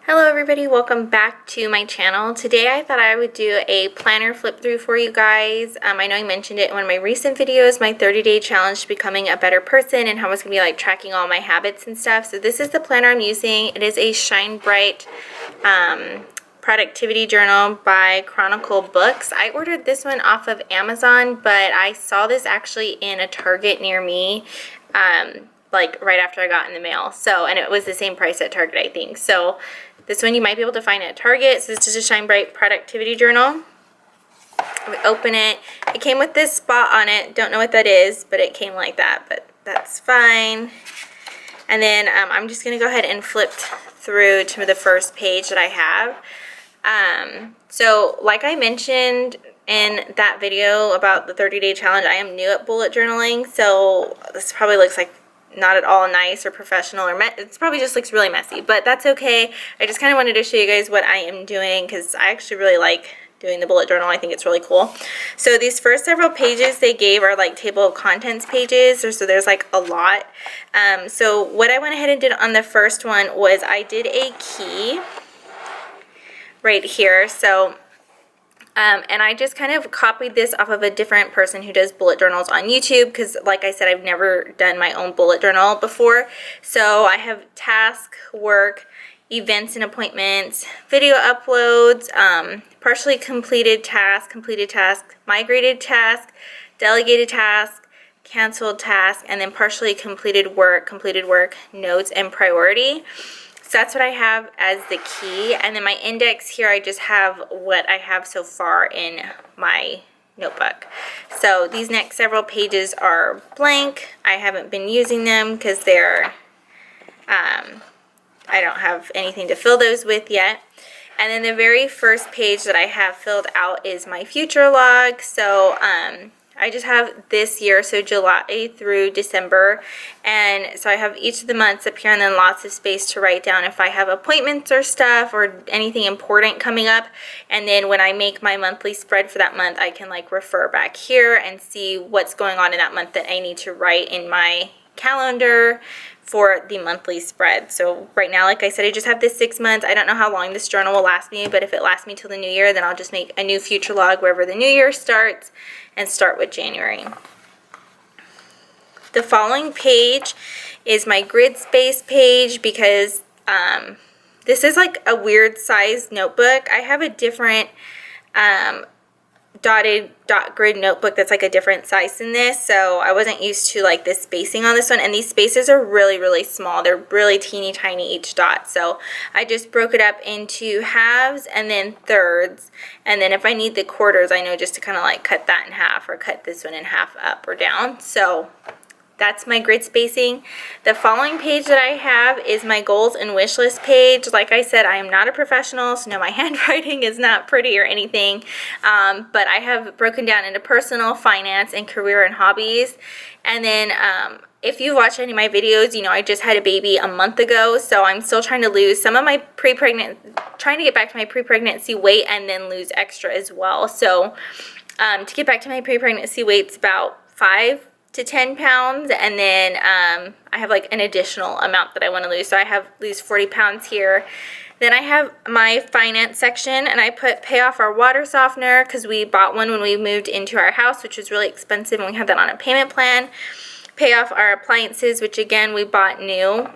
Hello everybody, welcome back to my channel. Today I thought I would do a planner flip through for you guys. I know I mentioned it in one of my recent videos, my 30-day challenge to becoming a better person and how I was going to be like tracking all my habits and stuff. So this is the planner I'm using. It is a Shine Bright productivity journal by Chronicle Books. I ordered this one off of Amazon, but I saw this actually in a Target near me. Like right after I got in the mail. And it was the same price at Target, I think. So this one you might be able to find at Target. So this is a Shine Bright productivity journal. We open it. It came with this spot on it. Don't know what that is, but it came like that. But that's fine. And then I'm just going to go ahead and flip through to the first page that I have. So like I mentioned in that video about the 30-day challenge, I am new at bullet journaling. So this probably looks like not at all nice or professional, or it probably just looks really messy, but that's okay. I just kind of wanted to show you guys what I am doing because I actually really like doing the bullet journal. I think it's really cool. So these first several pages they gave are like table of contents pages, so there's like a lot. So what I went ahead and did on the first one was I did a key right here. So and I just kind of copied this off of a different person who does bullet journals on YouTube because, like I said, I've never done my own bullet journal before. So I have task, work, events and appointments, video uploads, partially completed task, migrated task, delegated task, canceled task, and then partially completed work, notes, and priority. So that's what I have as the key, and then my index here, I just have what I have so far in my notebook. So these next several pages are blank. I haven't been using them because they're, I don't have anything to fill those with yet. And then the very first page that I have filled out is my future log. So I just have this year, so July through December, and so I have each of the months up here and then lots of space to write down if I have appointments or stuff or anything important coming up. And then when I make my monthly spread for that month, I can like refer back here and see what's going on in that month that I need to write in my calendar for the monthly spread. So right now, like I said, I just have this 6 months. I don't know how long this journal will last me, but if it lasts me till the new year, then I'll just make a new future log wherever the new year starts and start with January. The following page is my grid space page because this is like a weird size notebook. I have a different dotted grid notebook that's like a different size than this, so I wasn't used to like this spacing on this one, and these spaces are really small. They're really teeny tiny each dot, so I just broke it up into halves and then thirds, and then if I need the quarters, I know just to kind of like cut that in half or cut this one in half up or down. So that's my grid spacing. The following page that I have is my goals and wish list page. Like I said, I am not a professional, so no, my handwriting is not pretty or anything, but I have broken down into personal, finance, and career and hobbies. And then if you watch any of my videos, you know I just had a baby a month ago, so I'm still trying to lose some of my trying to get back to my pre-pregnancy weight and then lose extra as well. So to get back to my pre-pregnancy weight, it's about 5 to 10 pounds, and then I have like an additional amount that I want to lose, so I have lose 40 pounds here. Then I have my finance section, and I put pay off our water softener because we bought one when we moved into our house, which was really expensive, and we had that on a payment plan. Pay off our appliances, which again we bought new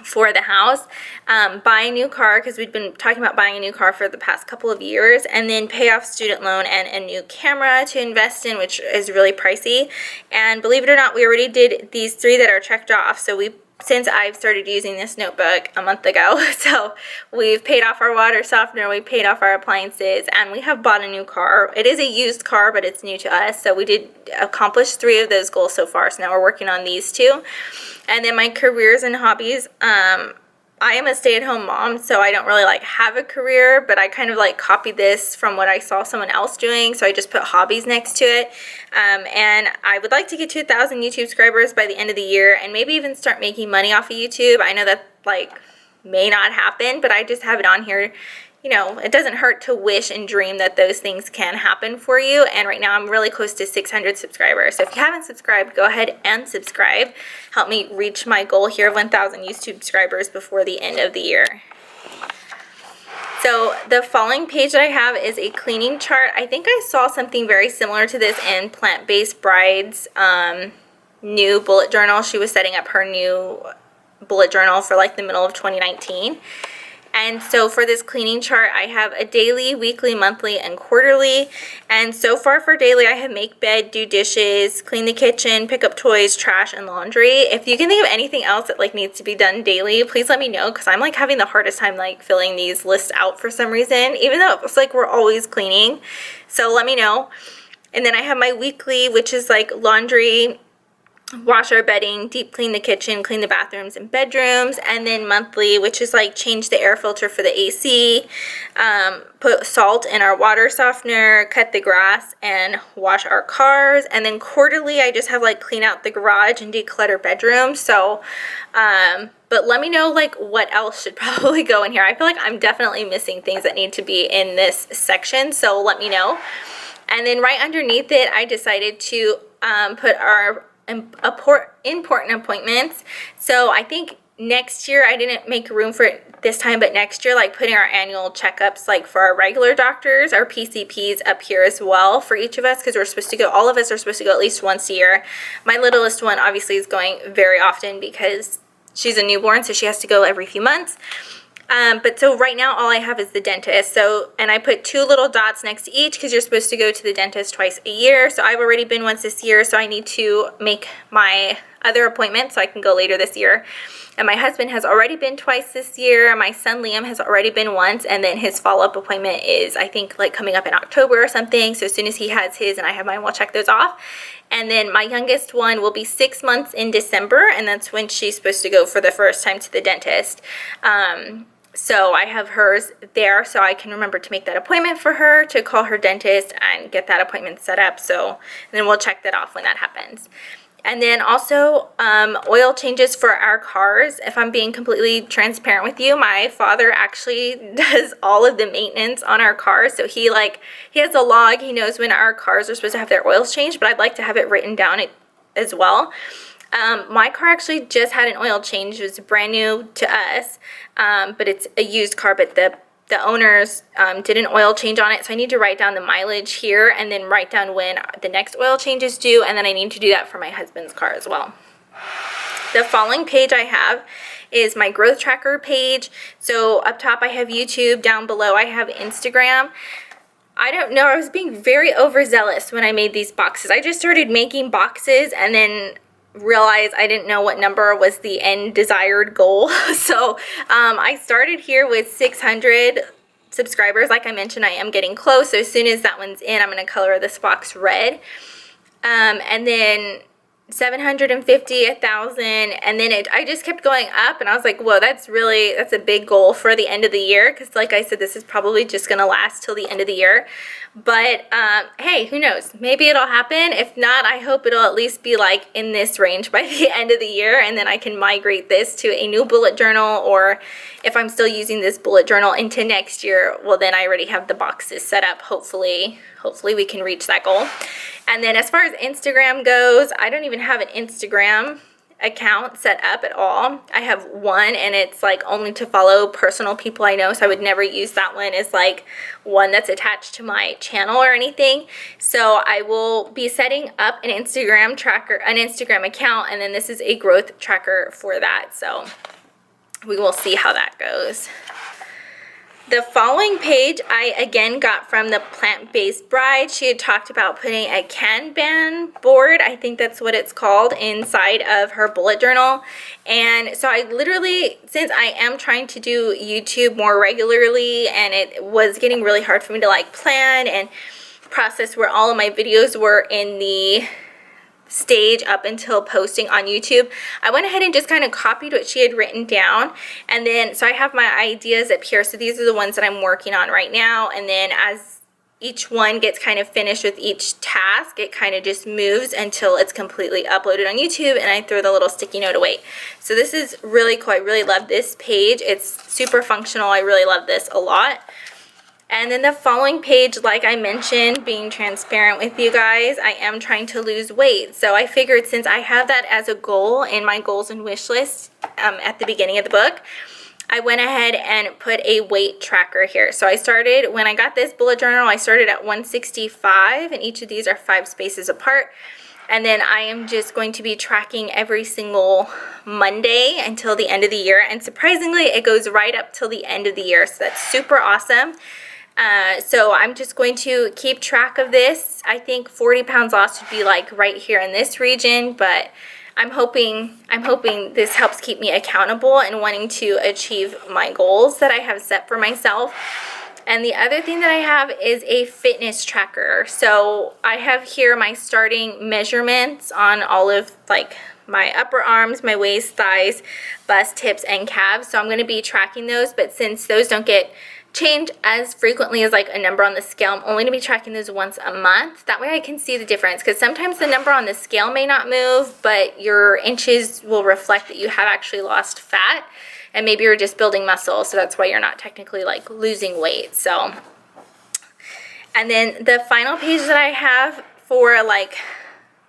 for the house. Buy a new car because we'd been talking about buying a new car for the past couple of years, and then pay off student loan and a new camera to invest in, which is really pricey. And believe it or not, we already did these 3 that are checked off. So since I've started using this notebook a month ago, so we've paid off our water softener, we paid off our appliances, and we have bought a new car. It is a used car, but it's new to us, so we did accomplish 3 of those goals so far, so now we're working on these 2. And then my careers and hobbies, I am a stay-at-home mom, so I don't really like have a career, but I kind of like copied this from what I saw someone else doing, so I just put hobbies next to it. And I would like to get to 1,000 YouTube subscribers by the end of the year, and maybe even start making money off of YouTube. I know that like may not happen, but I just have it on here. You know, it doesn't hurt to wish and dream that those things can happen for you. And right now I'm really close to 600 subscribers. So if you haven't subscribed, go ahead and subscribe. Help me reach my goal here of 1,000 YouTube subscribers before the end of the year. So the following page that I have is a cleaning chart. I think I saw something very similar to this in Plant-Based Bride's new bullet journal. She was setting up her new bullet journal for like the middle of 2019. And so for this cleaning chart, I have a daily, weekly, monthly, and quarterly. And so far for daily, I have make bed, do dishes, clean the kitchen, pick up toys, trash, and laundry. If you can think of anything else that like needs to be done daily, please let me know, because I'm like having the hardest time like filling these lists out for some reason, even though it's like we're always cleaning. So let me know. And then I have my weekly, which is like laundry, wash our bedding, deep clean the kitchen, clean the bathrooms and bedrooms, and then monthly, which is like change the air filter for the AC, put salt in our water softener, cut the grass, and wash our cars. And then quarterly, I just have like clean out the garage and declutter bedrooms. So, but let me know like what else should probably go in here. I feel like I'm definitely missing things that need to be in this section, so let me know. And then right underneath it, I decided to put our important appointments. So I think next year, I didn't make room for it this time, but next year, like putting our annual checkups, like for our regular doctors, our PCPs up here as well for each of us, because we're supposed to go, all of us are supposed to go at least once a year. My littlest one obviously is going very often because she's a newborn, so she has to go every few months. But so right now all I have is the dentist. So, and I put 2 little dots next to each because you're supposed to go to the dentist twice a year. So I've already been once this year, so I need to make my other appointment so I can go later this year. And my husband has already been twice this year. My son Liam has already been once, and then his follow-up appointment is, I think, like coming up in October or something. So as soon as he has his and I have mine, we'll check those off. And then my youngest one will be 6 months in December, and that's when she's supposed to go for the first time to the dentist. So I have hers there, so I can remember to make that appointment for her, to call her dentist and get that appointment set up. So then we'll check that off when that happens. And then also oil changes for our cars. If I'm being completely transparent with you, my father actually does all of the maintenance on our cars. So he has a log. He knows when our cars are supposed to have their oils changed, but I'd like to have it written down as well. My car actually just had an oil change. It was brand new to us, but it's a used car, but the owners did an oil change on it, so I need to write down the mileage here and then write down when the next oil change is due, and then I need to do that for my husband's car as well. The following page I have is my growth tracker page. So up top I have YouTube, down below I have Instagram. I don't know, I was being very overzealous when I made these boxes. I just started making boxes and then realized I didn't know what number was the end desired goal. So I started here with 600 subscribers. Like I mentioned, I am getting close. So as soon as that one's in, I'm going to color this box red. And then 750, 1,000, and then I just kept going up, and I was like, whoa, that's a big goal for the end of the year, because like I said, this is probably just going to last till the end of the year. But hey, who knows? Maybe it'll happen. If not, I hope it'll at least be like in this range by the end of the year, and then I can migrate this to a new bullet journal, or if I'm still using this bullet journal into next year, well, then I already have the boxes set up. Hopefully we can reach that goal. And then as far as Instagram goes, I don't even have an Instagram account set up at all. I have one, and it's like only to follow personal people I know, so I would never use that one as like one that's attached to my channel or anything. So I will be setting up an Instagram account, and then this is a growth tracker for that. So we will see how that goes. The following page I again got from the Plant-Based Bride. She had talked about putting a Kanban board, I think that's what it's called, inside of her bullet journal. And so I literally, since I am trying to do YouTube more regularly, and it was getting really hard for me to like plan and process where all of my videos were in the stage up until posting on YouTube, I went ahead and just kind of copied what she had written down. And then so I have my ideas up here, so these are the ones that I'm working on right now, and then as each one gets kind of finished with each task, it kind of just moves until it's completely uploaded on YouTube, and I throw the little sticky note away. So this is really cool. I really love this page. It's super functional. I really love this a lot. And then the following page, like I mentioned, being transparent with you guys, I am trying to lose weight. So I figured, since I have that as a goal in my goals and wish list at the beginning of the book, I went ahead and put a weight tracker here. So I started, when I got this bullet journal, I started at 165, and each of these are 5 spaces apart. And then I am just going to be tracking every single Monday until the end of the year. And surprisingly, it goes right up till the end of the year. So that's super awesome. So I'm just going to keep track of this. I think 40 pounds lost would be like right here in this region, but I'm hoping this helps keep me accountable and wanting to achieve my goals that I have set for myself. And the other thing that I have is a fitness tracker. So I have here my starting measurements on all of like my upper arms, my waist, thighs, bust, hips, and calves. So I'm going to be tracking those, but since those don't get changed as frequently as like a number on the scale, I'm only going to be tracking those once a month. That way I can see the difference, because sometimes the number on the scale may not move, but your inches will reflect that you have actually lost fat, and maybe you're just building muscle, so that's why you're not technically like losing weight. So, and then the final page that I have for like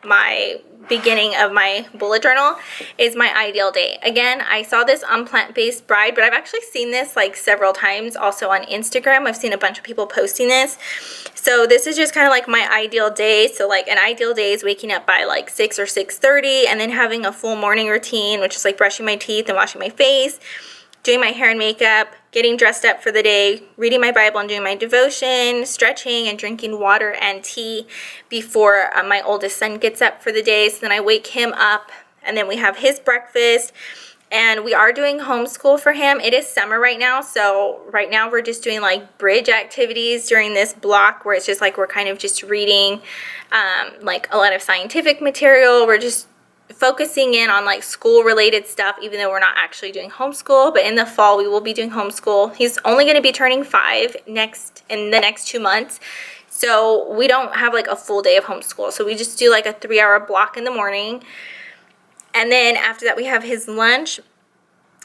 my beginning of my bullet journal is my ideal day. Again, I saw this on Plant-Based Bride, but I've actually seen this like several times also on Instagram. I've seen a bunch of people posting this. So this is just kind of like my ideal day. So like an ideal day is waking up by like 6 or 6:30 and then having a full morning routine, which is like brushing my teeth and washing my face, doing my hair and makeup, getting dressed up for the day, reading my Bible and doing my devotion, stretching and drinking water and tea before my oldest son gets up for the day. So then I wake him up, and then we have his breakfast. And we are doing homeschool for him. It is summer right now, so right now we're just doing like bridge activities during this block where it's just like we're kind of just reading like a lot of scientific material. We're just focusing in on like school related stuff, even though we're not actually doing homeschool. But in the fall we will be doing homeschool. He's only going to be turning 5 in the next 2 months, so we don't have like a full day of homeschool. So we just do like a 3-hour block in the morning, and then after that we have his lunch,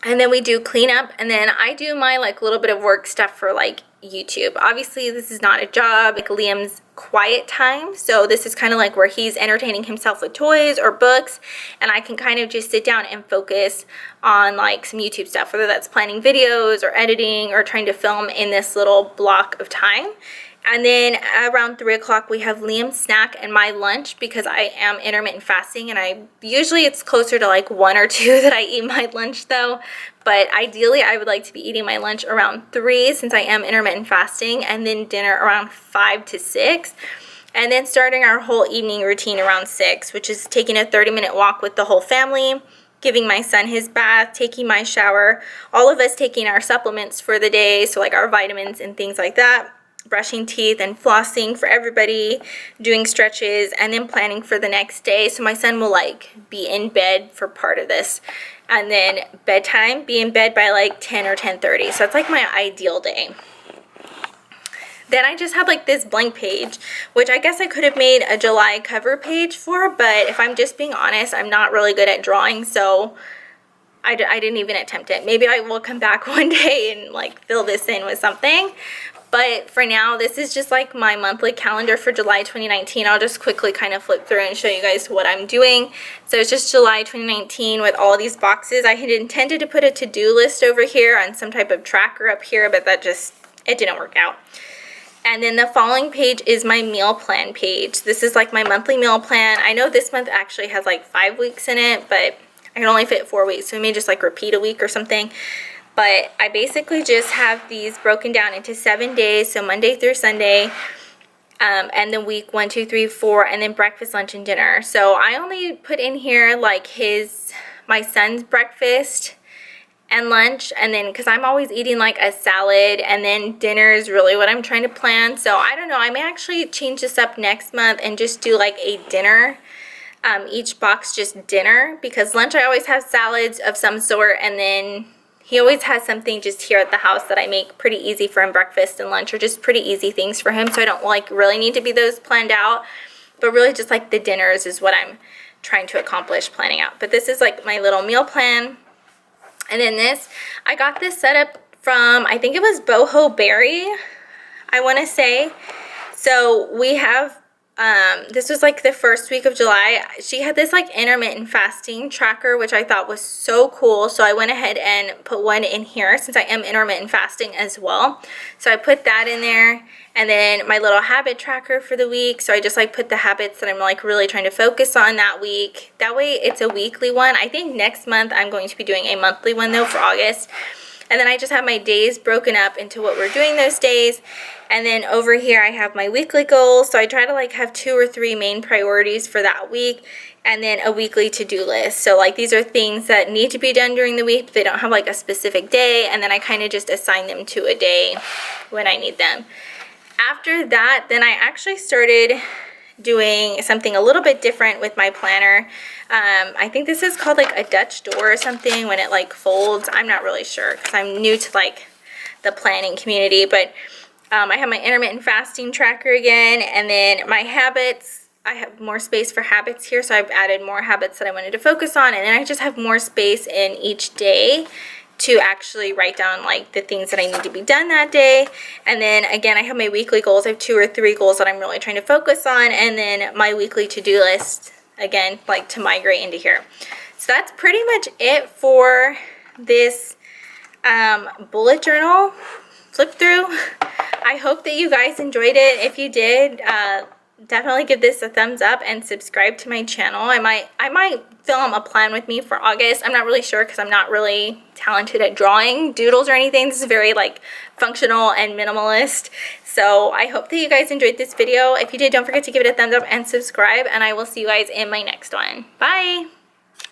and then we do cleanup, and then I do my like little bit of work stuff for like YouTube. Obviously this is not a job, like Liam's quiet time, so this is kind of like where he's entertaining himself with toys or books, and I can kind of just sit down and focus on like some YouTube stuff, whether that's planning videos or editing or trying to film in this little block of time. And then around 3 o'clock we have Liam's snack and my lunch, because I am intermittent fasting, and I usually it's closer to like 1 or 2 that I eat my lunch though. But ideally I would like to be eating my lunch around 3 since I am intermittent fasting, and then dinner around 5 to 6. And then starting our whole evening routine around 6, which is taking a 30-minute walk with the whole family, giving my son his bath, taking my shower, all of us taking our supplements for the day, so like our vitamins and things like that, brushing teeth and flossing for everybody, doing stretches, and then planning for the next day. So my son will like be in bed for part of this, and then bedtime, be in bed by like 10 or 10:30. So that's like my ideal day. Then I just had like this blank page, which I guess I could have made a July cover page for, but if I'm just being honest, I'm not really good at drawing, so I didn't even attempt it. Maybe I will come back one day and like fill this in with something. But for now, this is just like my monthly calendar for July 2019. I'll just quickly kind of flip through and show you guys what I'm doing. So it's just July 2019 with all these boxes. I had intended to put a to-do list over here on some type of tracker up here, but it didn't work out. And then the following page is my meal plan page. This is like my monthly meal plan. I know this month actually has like 5 weeks in it, but I can only fit 4 weeks, so I may just like repeat a week or something. But I basically just have these broken down into 7 days, so Monday through Sunday, and then week 1, 2, 3, 4, and then breakfast, lunch, and dinner. So I only put in here like my son's breakfast and lunch, and then because I'm always eating like a salad, and then dinner is really what I'm trying to plan. So I don't know, I may actually change this up next month and just do like a dinner, each box just dinner, because lunch I always have salads of some sort, and then he always has something just here at the house that I make pretty easy for him. Breakfast and lunch are just pretty easy things for him, so I don't like really need to be those planned out, but really just like the dinners is what I'm trying to accomplish planning out. But this is like my little meal plan. And then this, I got this set up from, I think it was Boho Berry, I want to say. So we have this was like the first week of July. She had this like intermittent fasting tracker, which I thought was so cool. So I went ahead and put one in here since I am intermittent fasting as well. So I put that in there, and then my little habit tracker for the week. So I just like put the habits that I'm like really trying to focus on that week. That way it's a weekly one. I think next month I'm going to be doing a monthly one though for August. And then I just have my days broken up into what we're doing those days. And then over here I have my weekly goals. So I try to like have 2 or 3 main priorities for that week, and then a weekly to-do list. So like these are things that need to be done during the week, but they don't have like a specific day, and then I kind of just assign them to a day when I need them. After that, then I actually started doing something a little bit different with my planner. I think this is called like a Dutch door or something when it like folds. I'm not really sure because I'm new to like the planning community, but I have my intermittent fasting tracker again, and then my habits. I have more space for habits here, so I've added more habits that I wanted to focus on, and then I just have more space in each day to actually write down like the things that I need to be done that day. And then again, I have my weekly goals. I have 2 or 3 goals that I'm really trying to focus on, and then my weekly to-do list, again, like to migrate into here. So that's pretty much it for this bullet journal flip through. I hope that you guys enjoyed it. If you did, definitely give this a thumbs up and subscribe to my channel. I might film a plan with me for August. I'm not really sure because I'm not really talented at drawing doodles or anything. This is very like functional and minimalist. So I hope that you guys enjoyed this video. If you did, don't forget to give it a thumbs up and subscribe, and I will see you guys in my next one. Bye!